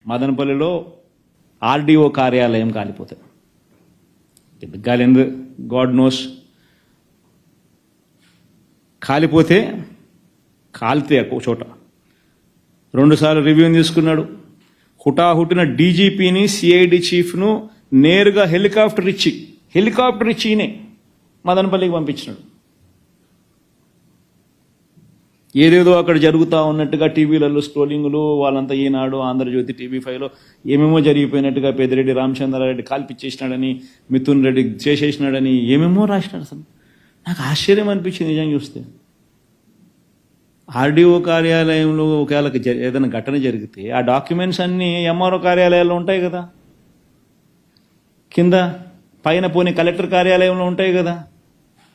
మదనపల్లిలో ఆర్డీఓ కార్యాలయం కాలిపోతుంది. ఎందుకు కాలింది గాడ్ నోస్. కాలితే ఒక చోట 2 సార్లు రివ్యూని తీసుకున్నాడు. హుటాహుటిన డీజీపీని సిఐడి చీఫ్ను నేరుగా హెలికాప్టర్ ఇచ్చినే మదనపల్లికి పంపించినాడు. ఏదేదో అక్కడ జరుగుతూ ఉన్నట్టుగా టీవీలలో స్క్రోలింగ్లు వాళ్ళంతా ఈనాడు ఆంధ్రజ్యోతి TV5లో ఏమేమో జరిగిపోయినట్టుగా పెద్దిరెడ్డి రామచంద్రారెడ్డి కాల్పిచ్చేసినాడని, మిథున్ రెడ్డి చేసేసినాడని ఏమేమో రాసినాడు. అసలు నాకు ఆశ్చర్యం అనిపించింది నిజంగా చూస్తే. ఆర్డీఓ కార్యాలయంలో ఒకవేళ ఏదైనా ఘటన జరిగితే ఆ డాక్యుమెంట్స్ అన్నీ ఎంఆర్ఓ కార్యాలయాల్లో ఉంటాయి కదా, కింద పైన పోనీ కలెక్టర్ కార్యాలయంలో ఉంటాయి కదా.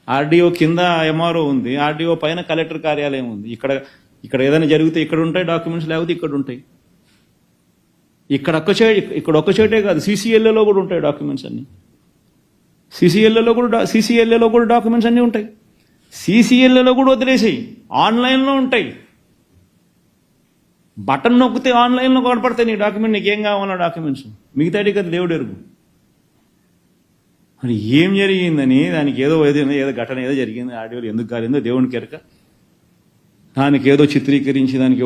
ఆర్డీఓ కింద ఎంఆర్ఓ ఉంది, ఆర్డీఓ పైన కలెక్టర్ కార్యాలయం ఉంది. ఇక్కడ ఏదైనా జరిగితే ఇక్కడ ఉంటాయి డాక్యుమెంట్స్, లేకపోతే ఇక్కడ ఉంటాయి. ఇక్కడ ఒక్క చోటే కాదు, సీసీఎల్ఏలో కూడా ఉంటాయి డాక్యుమెంట్స్ అన్నీ. సీసీఎల్ఏలో కూడా డాక్యుమెంట్స్ అన్నీ ఉంటాయి. సీసీఎల్ఏలో కూడా వదిలేసాయి, ఆన్లైన్లో ఉంటాయి. బటన్ నొక్కితే ఆన్లైన్లో కనపడతాయి నీ డాక్యుమెంట్, నీకేం కావాలన్నా డాక్యుమెంట్స్. మిగతాటి కదా దేవుడు ఎరుగు. మరి ఏం జరిగిందని దానికి ఏదో ఘటన ఏదో జరిగింది, ఆడియోలు ఎందుకు కాలేదో దేవునికి ఎరక. దానికి ఏదో చిత్రీకరించి దానికి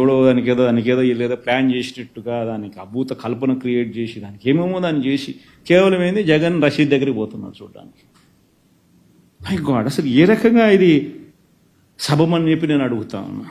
ఏదో వీళ్ళు ప్లాన్ చేసినట్టుగా దానికి అభూత కల్పన క్రియేట్ చేసి దానికి ఏమేమో దాన్ని చేసి కేవలం ఏంది జగన్ రషీద్ దగ్గరికి పోతున్నాడు చూడడానికి. మై గాడ్, అసలు ఏ రకంగా ఇది సబమని చెప్పి నేను అడుగుతా ఉన్నా.